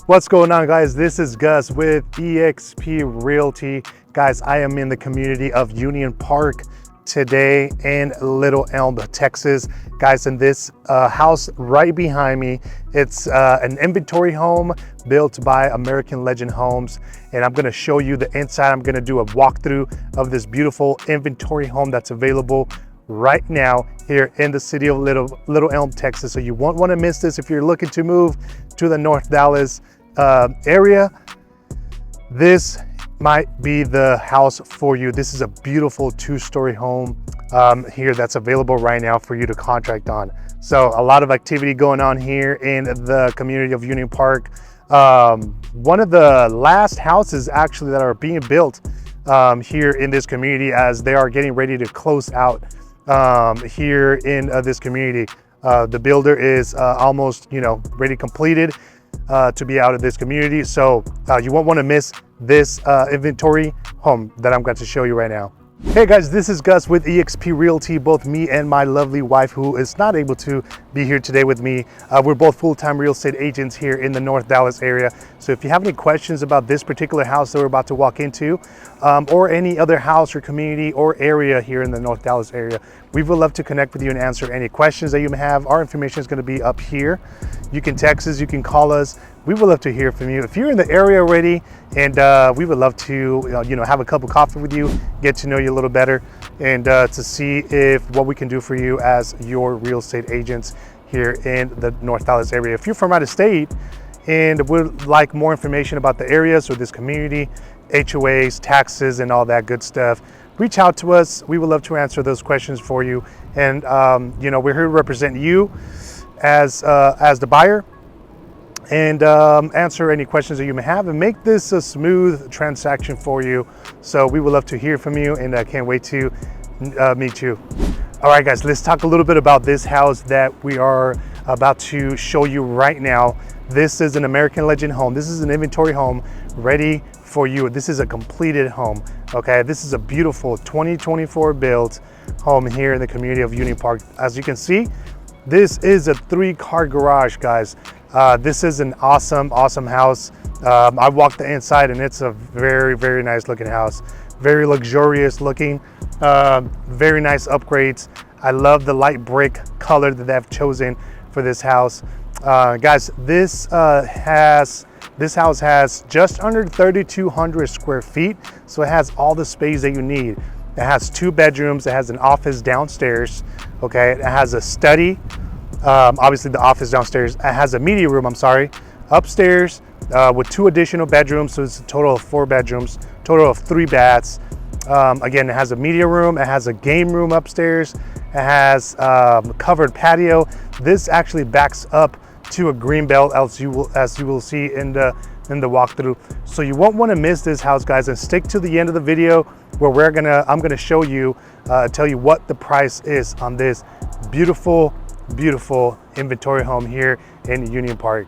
What's going on, guys? This is Gus with eXp Realty. Guys, I am in the community of Union Park today in Little Elm, Texas. Guys, in this house right behind me, it's an inventory home built by American Legend Homes, and I'm going to show you the inside. I'm going to do a walkthrough of this beautiful inventory home that's available right now here in the city of Little Elm, Texas. So you won't want to miss this if you're looking to move to the North Dallas area. This might be the house for you. This is a beautiful two-story home here that's available right now for you to contract on. So a lot of activity going on here in the community of Union Park. One of the last houses actually that are being built here in this community, as they are getting ready to close out here in this community. The builder is almost, ready completed to be out of this community. So you won't want to miss this inventory home that I'm going to show you right now. Hey guys, this is Gus with eXp Realty. Both me and my lovely wife, who is not able to be here today with me, we're both full-time real estate agents here in the North Dallas area. So if you have any questions about this particular house that we're about to walk into, or any other house or community or area here in the North Dallas area, we would love to connect with you and answer any questions that you may have. Our information is going to be up here. You can text us, you can call us. We would love to hear from you. If you're in the area already, and we would love to have a cup of coffee with you, get to know you a little better, and to see if what we can do for you as your real estate agents here in the North Dallas area. If you're from out of state and would like more information about the areas or this community, HOAs, taxes, and all that good stuff, reach out to us. We would love to answer those questions for you. And we're here to represent you as the buyer, and answer any questions that you may have and make this a smooth transaction for you. So we would love to hear from you, and I can't wait to meet you. All right, guys, let's talk a little bit about this house that we are about to show you right now. This is an American Legend home. This is an inventory home ready for you. This is a completed home, okay? This is a beautiful 2024 built home here in the community of Union Park. As you can see, this is a 3-car garage, guys. This is an awesome house. I walked the inside, and it's a very nice looking house. Very luxurious looking, very nice upgrades. I love the light brick color that they've chosen for this house. Guys, this house has just under 3,200 square feet, so it has all the space that you need. It has 2 bedrooms. It has an office downstairs. Okay, it has a study. Obviously the office downstairs. It has a media room, upstairs with 2 additional bedrooms. So it's a total of 4 bedrooms, total of 3 baths. Again, it has a media room. It has a game room upstairs. It has a covered patio. This actually backs up to a green belt, as you will see in the walkthrough. So you won't want to miss this house, guys, and stick to the end of the video where I'm gonna show you, tell you what the price is on this beautiful inventory home here in Union Park.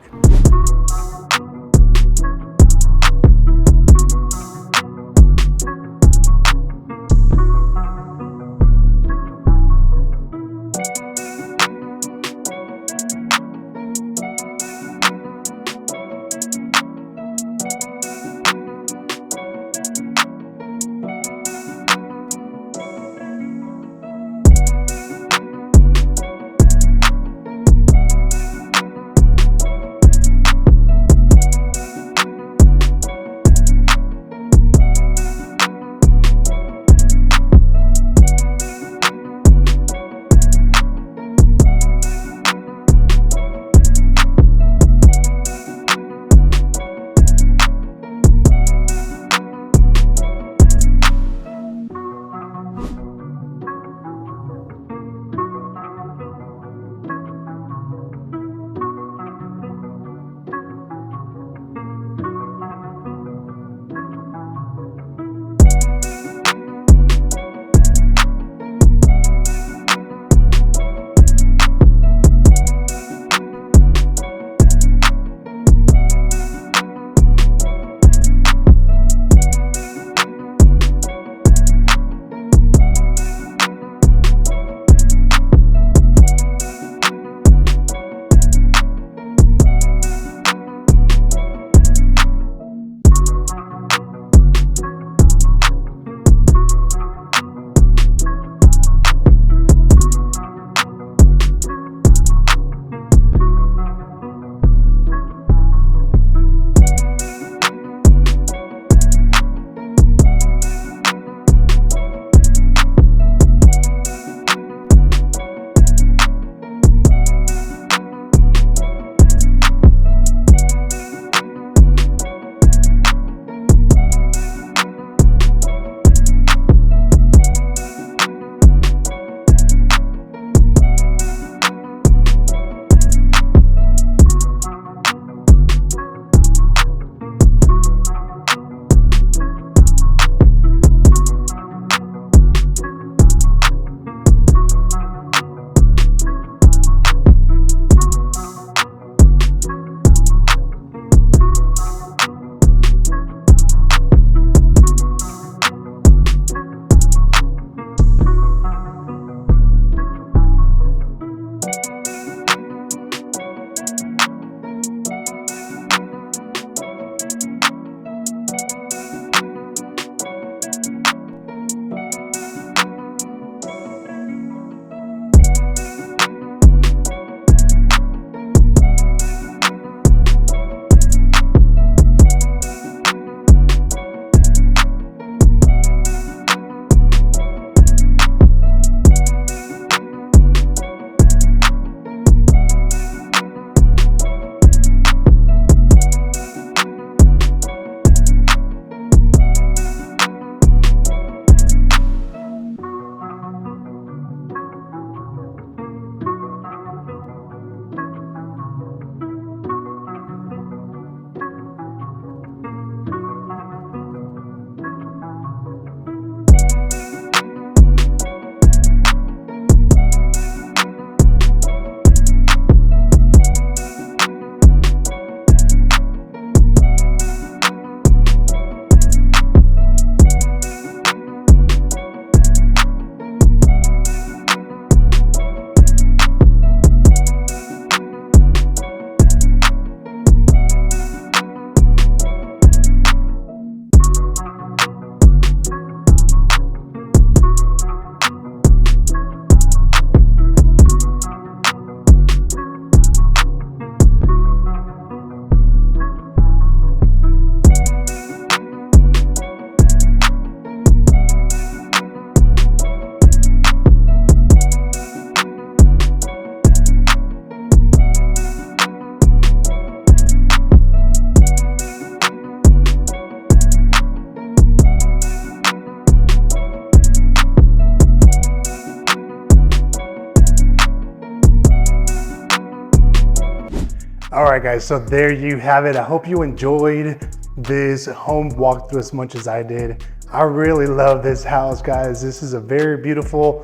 All right, guys, so there you have it. I hope you enjoyed this home walkthrough as much as I did. I really love this house, guys. This is a very beautiful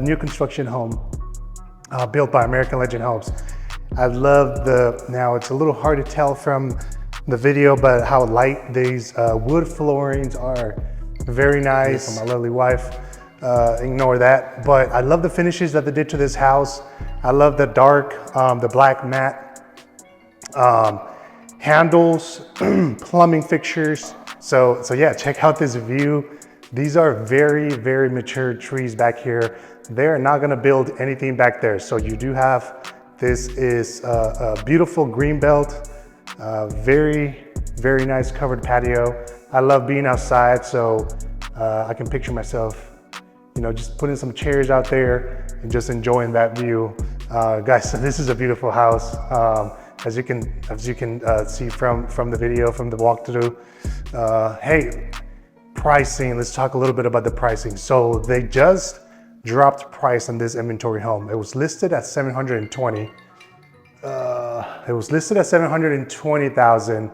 new construction home built by American Legend Homes. I love now it's a little hard to tell from the video, but how light these wood floorings are. Very nice. For my lovely wife, ignore that. But I love the finishes that they did to this house. I love the dark, the black matte handles, plumbing fixtures. So yeah, check out this view. These are very, very mature trees back here. They're not gonna build anything back there. So you do have, this is a beautiful green belt, very, very nice covered patio. I love being outside, so I can picture myself, you know, just putting some chairs out there and just enjoying that view. Guys, so this is a beautiful house. As you can see from the video, from the walkthrough. Hey, pricing, let's talk a little bit about the pricing. So they just dropped price on this inventory home. It was listed at $720,000. It was listed at $720,000.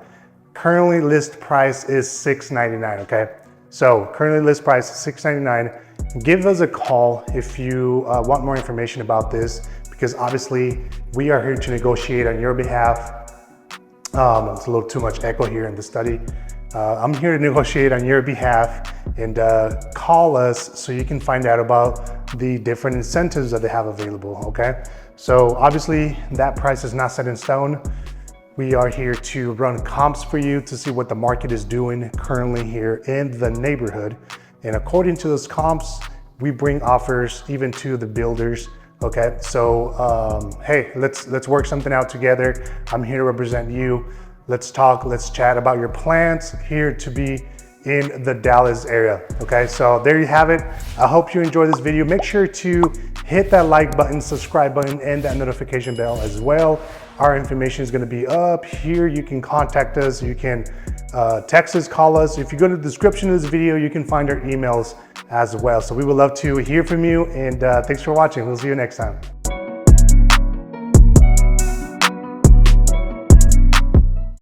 Currently list price is $699,000, okay? So currently list price is $699,000. Give us a call if you want more information about this, because obviously we are here to negotiate on your behalf. It's a little too much echo here in the study. I'm here to negotiate on your behalf, and call us so you can find out about the different incentives that they have available, okay? So obviously that price is not set in stone. We are here to run comps for you to see what the market is doing currently here in the neighborhood. And according to those comps, we bring offers even to the builders. Okay, so hey, let's work something out together. I'm here to represent you. Let's talk, let's chat about your plans, here to be in the Dallas area. Okay, so there you have it. I hope you enjoyed this video. Make sure to hit that like button, subscribe button, and that notification bell as well. Our information is gonna be up here. You can contact us, you can text us, call us. If you go to the description of this video, you can find our emails as well. So we would love to hear from you, and thanks for watching. We'll see you next time.